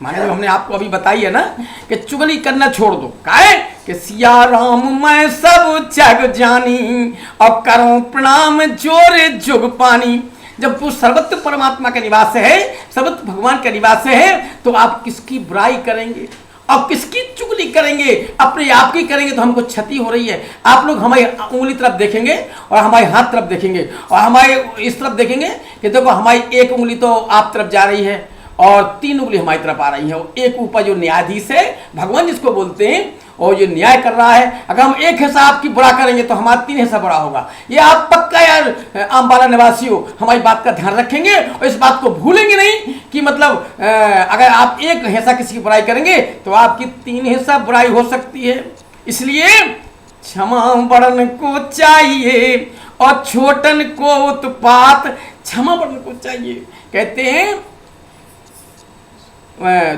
Speaker 2: माने जो हमने आपको अभी बताई है ना कि चुगली करना छोड़ दो, काहे कि सिया राम मैं सब जग जानी, और करो प्रणाम जोरे जुग पानी। जब वो सर्वत्र परमात्मा का निवास है, सर्वत्र भगवान का निवास है, तो आप किसकी बुराई करेंगे और किसकी चुगली करेंगे, अपने आप की करेंगे तो हमको क्षति हो रही है। आप लोग हमारी उंगली तरफ देखेंगे और हमारे हाथ तरफ देखेंगे, और हमारे इस तरफ देखेंगे कि देखो हमारी एक उंगली तो आप तरफ जा रही है और 3 उंगली हमारी तरफ आ रही है। एक ऊपर जो न्यायाधीश है, भगवान जिसको बोलते हैं, और ये न्याय कर रहा है। अगर हम एक हिस्सा आपकी बुरा करेंगे तो हमारा 3 हिस्सा बुरा होगा। ये आप पक्का यार अम्बाला निवासी हो, हमारी बात का ध्यान रखेंगे और इस बात को भूलेंगे नहीं कि मतलब अगर आप एक हिस्सा किसी की बुराई करेंगे तो आपकी 3 हिस्सा बुराई हो सकती है। इसलिए क्षमा बड़न को चाहिए और छोटन को उत्पात, क्षमा बड़न को चाहिए। कहते हैं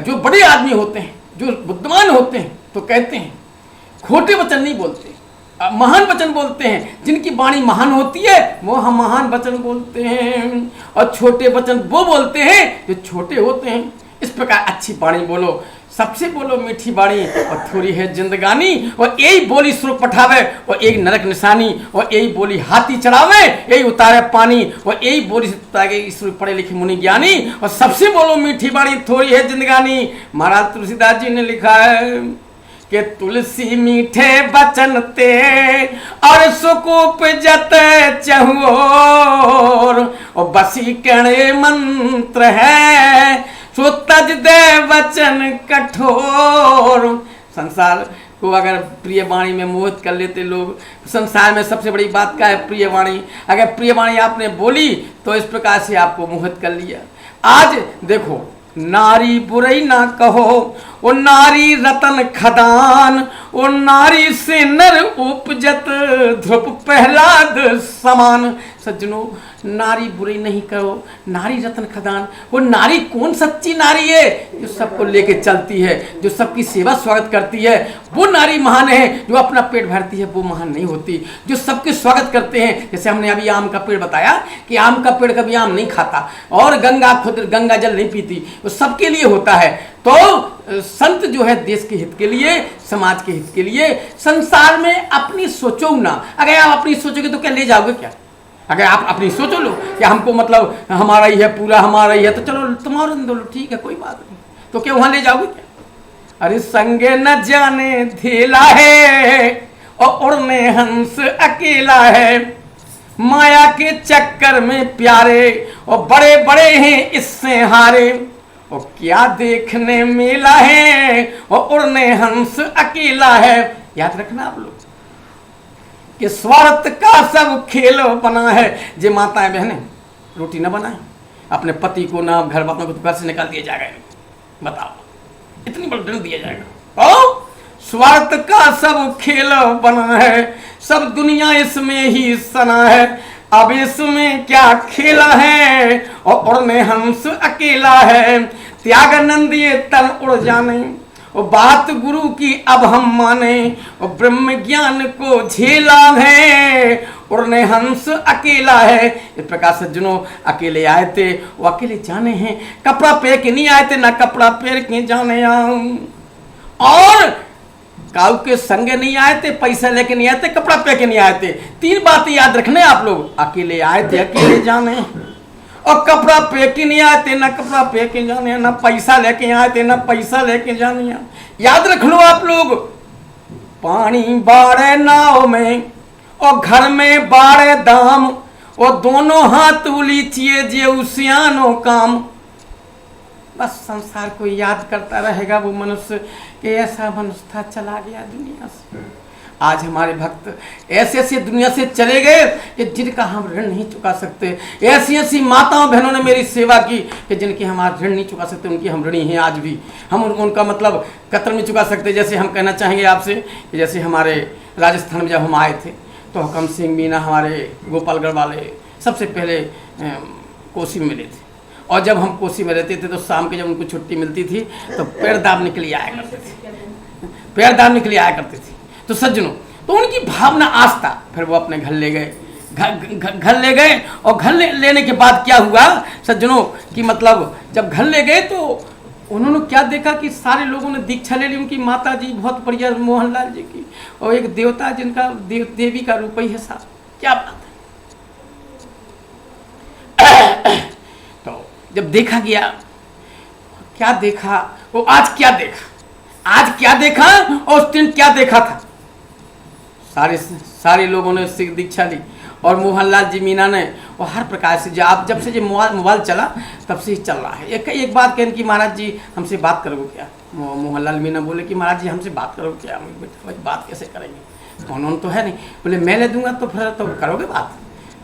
Speaker 2: जो बड़े आदमी होते हैं, जो बुद्धिमान होते हैं, तो कहते हैं खोटे वचन नहीं बोलते, महान वचन बोलते हैं। जिनकी वाणी महान होती है वो हम महान वचन बोलते हैं, और छोटे वचन वो बोलते हैं जो छोटे होते हैं। इस प्रकार अच्छी वाणी बोलो, सबसे बोलो मीठी वाणी, और थोड़ी है जिंदगानी, और यही बोली सुख पठावे और एक नरक निशानी, और यही बोली हाथी चढ़ावे यही उतारे पानी, और यही बोली से पढ़े लिखे मुनि ज्ञानी, और सबसे बोलो मीठी वाणी थोड़ी है जिंदगानी। महाराज तुलसीदास जी ने लिखा है कि तुलसी मीठे बचन ते और सुकूप जत चहुओर, और बसी कणे मंत्र है सो तज दे वचन कठोर। संसार को अगर प्रिय वाणी में मोहित कर लेते लोग, संसार में सबसे बड़ी बात क्या है, प्रिय वाणी। अगर प्रिय वाणी आपने बोली तो इस प्रकार से आपको मोहित कर लिया। आज देखो, नारी बुराई ना कहो, वो नारी रतन खदान, वो नारी से नर उपजत ध्रुप प्रहलाद समान। सज्जनों, नारी बुराई नहीं करो, नारी रतन खदान। वो नारी कौन सच्ची नारी है? जो सबको लेके चलती है, जो सबकी सेवा स्वागत करती है, वो नारी महान है। जो अपना पेट भरती है वो महान नहीं होती। जो सबके स्वागत करते हैं, जैसे हमने अभी आम का पेड़ बताया कि आम का पेड़ कभी आम नहीं खाता, और गंगा खुद गंगा जल नहीं पीती, वो सबके लिए होता है। तो संत जो है देश के हित के लिए, समाज के हित के लिए, संसार में अपनी सोचो ना। अगर आप अपनी सोचोगे तो क्या ले जाओगे क्या? अगर आप अपनी सोचो लो कि हमको मतलब हमारा ही है, पूरा हमारा ही है, तो चलो तुम्हारा दो, ठीक है, कोई बात नहीं, तो क्या वहां ले जाओगे क्या? अरे संगे न जाने धेला है और उड़ने हंस अकेला है, माया के चक्कर में प्यारे और बड़े बड़े हैं इससे हारे, और क्या देखने मेला है और उड़ने हंस अकेला है। याद रखना आप लोग, कि स्वार्थ का सब खेल बना है। जे माताएं बहनें रोटी न बनाए, अपने पति को ना घर वालों को घर से निकाल दिया जाएगा। बताओ, इतनी बड़ा दंड दिया जाएगा। और स्वार्थ का सब खेल बना है, सब दुनिया इसमें ही सना है। अब इसमें क्या खेला है, और उड़ने हंस अकेला है। त्यागानंद ये तन उड़ जाने, और बात गुरु की अब हम माने, और ब्रह्म ज्ञान को झेला है। उड़ने हंस अकेला है। इस प्रकार सज्जनों अकेले आए थे, वो अकेले जाने हैं। कपड़ा पहन के नहीं आए थे, ना कपड़ा पहन के जाने आऊं। और काऊ के संग नहीं आए थे, पैसा लेके नहीं आए थे, कपड़ा पहन के नहीं आए थे। तीन बातें याद रखने आप लोग। अकेले आए थे, अकेले जाने, और कपड़ा पहन के नहीं आए थे, ना कपड़ा पहन के जाने, ना पैसा लेके आए थे, ना पैसा लेके जाने। याद रख लो आप लोग। पानी बाड़े नाव में, और घर में बाड़े दाम, और दोनों हाथ उलीचिए जे उसियानो काम। बस संसार को याद करता रहेगा वो मनुष्य कि ऐसा मनुष्य था, चला गया दुनिया से। आज हमारे भक्त ऐसे ऐसे दुनिया से चले गए कि जिनका हम ऋण नहीं चुका सकते। ऐसी ऐसी माताओं बहनों ने मेरी सेवा की कि जिनकी हम आज ऋण नहीं चुका सकते, उनकी हम ऋणी हैं आज भी। हम उनका मतलब कतर नहीं चुका सकते। जैसे हम कहना चाहेंगे आपसे कि जैसे हमारे राजस्थान में जब हम आए थे तो हुकम सिंह मीना हमारे गोपालगढ़ वाले सबसे पहले कोसी में मिले थे। और जब हम कोसी में रहते थे तो शाम के जब उनको छुट्टी मिलती थी तो पैर दाबने के लिए आया करते थे, पैर दाबने के लिए आया करते थे। तो सज्जनों, तो उनकी भावना आज था। फिर वो अपने घर ले गए, घर ले गए। और घर लेने के बाद क्या हुआ सज्जनों कि मतलब जब घर ले गए तो उन्होंने क्या देखा कि सारे लोगों ने दीक्षा ले ली। उनकी माता जी बहुत बढ़िया मोहनलाल जी की, और एक देवता जिनका देवी का रूप ही है साहब। क्या बात है। तो जब देखा गया, क्या देखा वो, आज क्या देखा, आज क्या देखा और उस दिन क्या देखा था। सारे लोगों ने सिख दीक्षा ली, और मोहनलाल जी मीना ने, और हर प्रकार से जब से ये मोबाइल चला तब से ही चल रहा है। एक बात कहने कि महाराज जी हमसे बात करोगे क्या। मोहनलाल मीना बोले कि महाराज जी हमसे बात करोगे क्या। बेटा बात कैसे करेंगे, उन्होंने तो है नहीं। बोले मैं ले दूंगा तो फिर तो करोगे बात।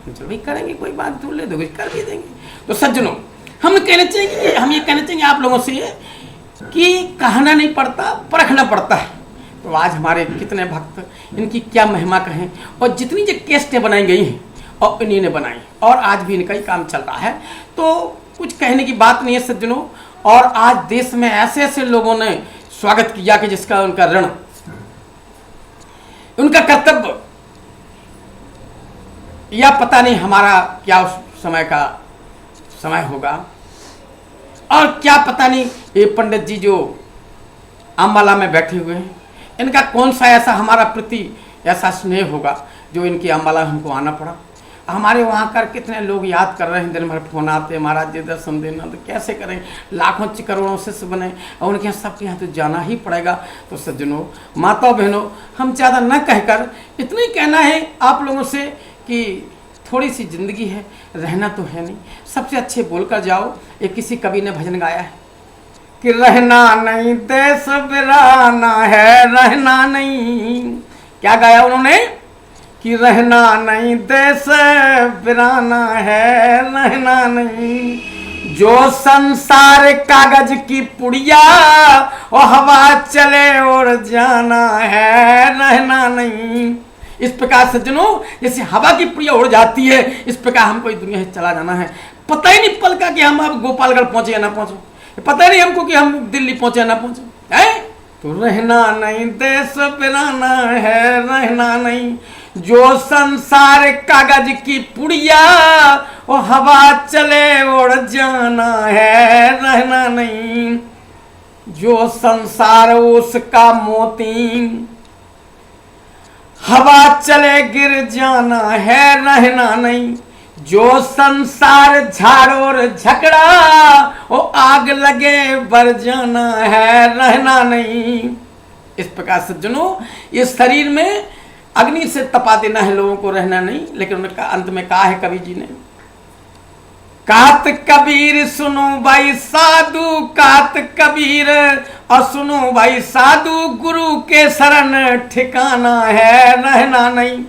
Speaker 2: चलो भाई करेंगे, कोई बात तू ले दोगे, कर भी देंगे। तो सज्जनों, हम ये कहना चाहेंगे आप लोगों से कि कहना नहीं पड़ता, परखना पड़ता है। तो आज हमारे कितने भक्त, इनकी क्या महिमा कहें। और जितनी जो केस्टें बनाई गई हैं और इन्हीं ने बनाई, और आज भी इनका ही काम चल रहा है। तो कुछ कहने की बात नहीं है सज्जनों। और आज देश में ऐसे ऐसे लोगों ने स्वागत किया कि जिसका उनका ऋण, उनका कर्तव्य, या पता नहीं हमारा क्या उस समय होगा। और क्या पता नहीं ये पंडित जी जो अम्बाला में बैठे हुए हैं, इनका कौन सा ऐसा हमारा प्रति ऐसा स्नेह होगा जो इनकी अम्बाला हमको आना पड़ा। हमारे वहाँ कर कितने लोग याद कर रहे हैं, दिन भर फोन आते, महाराज जी दर्शन देना। तो कैसे करें, लाखों करोड़ों शिष्य बने और उनके यहाँ सबके यहाँ तो जाना ही पड़ेगा। तो सज्जनों, माताओं बहनों, हम ज़्यादा न कहकर इतना ही कहना है आप लोगों से कि थोड़ी सी जिंदगी है, रहना तो है नहीं, सबसे अच्छे बोलकर जाओ। एक किसी कवि ने भजन गाया है कि रहना नहीं देश बिराना है, रहना नहीं। क्या गाया उन्होंने कि रहना नहीं देश बिराना है, रहना नहीं। जो संसार कागज की पुड़िया और हवा चले और जाना है, रहना नहीं। इस प्रकार सज्जनों, जैसे हवा की पुड़िया उड़ जाती है, इस प्रकार हमको इस दुनिया से चला जाना है। पता ही नहीं पल का कि हम अब गोपालगढ़ पहुंचे या ना पहुंचे, पता नहीं हमको कि हम दिल्ली पहुंचे या ना पहुंचे है। तो रहना नहीं देश बिराना है, रहना नहीं। जो संसार कागज की पुड़िया और हवा चले उड़ जाना है, रहना नहीं। जो संसार उसका मोती हवा चले गिर जाना है, रहना नहीं। जो संसार झाड़ और झगड़ा और आग लगे बर जाना है, रहना नहीं। इस प्रकार सज्जनों, इस शरीर में अग्नि से तपा देना है लोगों को, रहना नहीं। लेकिन उनका अंत में कहा है कवि जी ने, कात कबीर सुनो भाई साधु, कात कबीर और सुनो भाई साधु, गुरु के शरण ठिकाना है, रहना नहीं।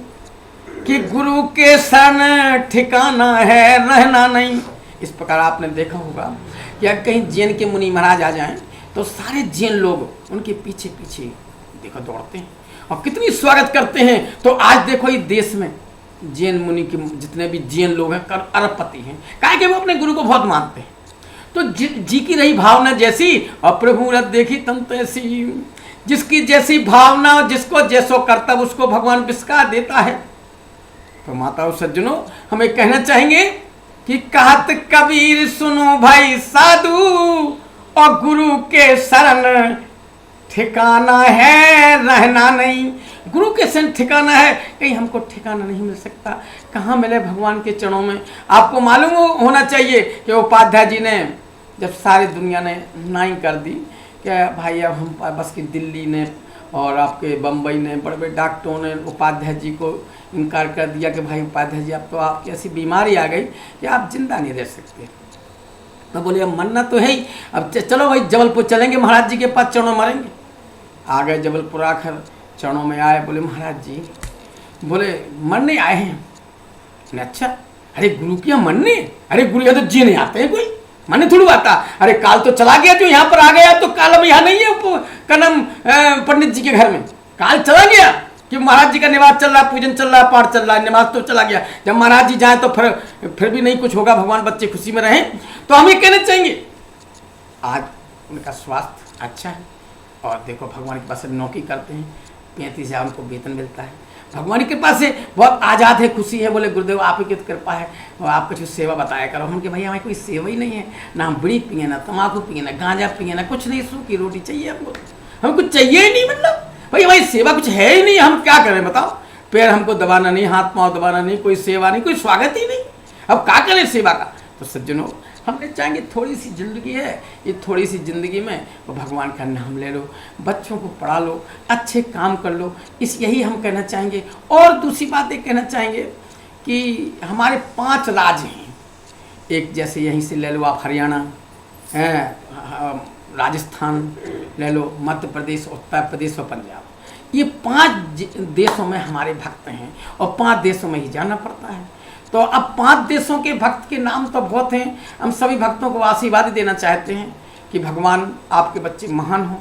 Speaker 2: कि गुरु के शरण ठिकाना है रहना नहीं। इस प्रकार आपने देखा होगा कि अगर कहीं जैन के मुनि महाराज आ जाएं तो सारे जैन लोग उनके पीछे पीछे देखो दौड़ते हैं और कितनी स्वागत करते हैं। तो आज देखो इस देश में जैन मुनि के जितने भी जैन लोग हैं अरबपति हैं, काहे कि वो अपने गुरु को बहुत मानते हैं। तो जी की रही भावना जैसी और प्रभु रथ देखी तन तैसी, जिसकी जैसी भावना जिसको जैसो कर्तव्य उसको भगवान विस्का देता है। तो माताओं सज्जनों हमें कहना चाहेंगे कि कहत कबीर सुनो भाई साधु और गुरु के शरण ठिकाना है रहना नहीं। गुरु के शरण ठिकाना है, कहीं हमको ठिकाना नहीं मिल सकता। कहाँ मिले भगवान के चरणों में। आपको मालूम होना चाहिए कि उपाध्याय जी ने जब सारी दुनिया ने नाई कर दी कि भाई अब हम बस की दिल्ली ने और आपके बम्बई ने बड़े बड़े डॉक्टरों ने उपाध्याय जी को इनकार कर दिया कि भाई उपाध्याय जी अब तो आपकी ऐसी बीमारी आ गई कि आप जिंदा नहीं रह सकते। तो बोले अब मरना तो है ही, अब चलो भाई जबलपुर चलेंगे, महाराज जी के पास चरणों मरेंगे। आ गए जबलपुर, आकर चरणों में आए, बोले महाराज जी, बोले मरने आए हैं। अच्छा, अरे गुरु की मरने? अरे गुरु यहाँ तो जी नहीं आते हैं, कोई मरने थोड़ी आता। अरे काल तो चला गया जो यहाँ पर आ गया, तो काल अब यहाँ नहीं है कनम पंडित जी के घर में। काल चला गया कि महाराज जी का निवास चल रहा, पूजन चल रहा, पाठ चल रहा, नमाज तो चला गया। जब महाराज जी जाए तो फिर भी नहीं कुछ होगा, भगवान बच्चे खुशी में रहें। तो हम ये कहना चाहेंगे आज उनका स्वास्थ्य अच्छा है और देखो भगवान के पास से नौकरी करते हैं, 35,000 उनको वेतन मिलता है। भगवान के पास से बहुत आज़ाद है, खुशी है। बोले गुरुदेव आप ही की कृपा है और आप कुछ सेवा बताया करो। हम कि भाई हमारी कोई सेवा ही नहीं है, ना हम बीड़ी पिए, ना तम्बाकू पिए, ना गांजा पिए, ना कुछ नहीं, सूखी रोटी चाहिए हमको। हमें कुछ चाहिए ही नहीं, मतलब भाई हमारी सेवा कुछ है ही नहीं। हम क्या करें बताओ? पैर हमको दबाना नहीं, हाथ पाँव दबाना नहीं, कोई सेवा नहीं, कोई स्वागत ही नहीं। अब क्या करें सेवा का? तो सज्जनों हमने चाहेंगे थोड़ी सी जिंदगी है, ये थोड़ी सी जिंदगी में वो भगवान का नाम ले लो, बच्चों को पढ़ा लो, अच्छे काम कर लो, इस यही हम कहना चाहेंगे। और दूसरी बात ये कहना चाहेंगे कि हमारे 5 राज्य हैं। एक जैसे यहीं से ले लो आप हरियाणा, राजस्थान ले लो, मध्य प्रदेश, उत्तर प्रदेश और पंजाब। ये 5 देशों में हमारे भक्त हैं और 5 देशों में ही जाना पड़ता है। तो अब 5 देशों के भक्त के नाम तो बहुत हैं। हम सभी भक्तों को आशीर्वाद देना चाहते हैं कि भगवान आपके बच्चे महान हो,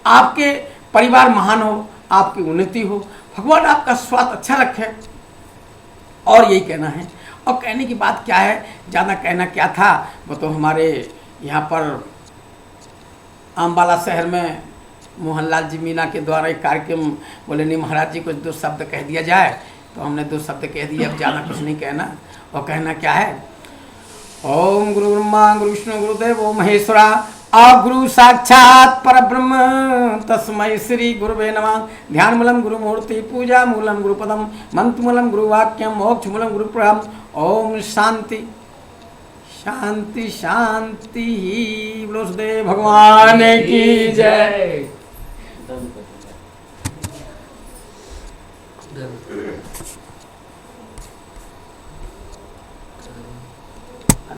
Speaker 2: आपके परिवार महान हो, आपकी उन्नति हो, भगवान आपका स्वास्थ्य अच्छा रखे। और यही कहना है। और कहने की बात क्या है, ज़्यादा कहना क्या था, वो तो हमारे यहाँ पर अम्बाला शहर में मोहनलाल जी मीना के द्वारा एक कार्यक्रम, बोले नहीं महाराज जी को 2 शब्द कह दिया जाए, तो हमने 2 शब्द कह दिए, अब ज़्यादा कुछ नहीं कहना। और कहना क्या है, ओम गुरु ब्रह्मा गुरु विष्णु गुरुदेव ओम महेश्वरा आ गुरु साक्षात परब्रह्म तस्मै श्री गुरुवे नमः। ध्यान मूलम गुरु मूर्ति, पूजा मूलम गुरु पदम, मंत्र मूलम गुरु वाक्यम, मोक्ष मूलम गुरु प्रणाम। ओम शांति शांति शांति। बोलो सदैव भगवान की जय।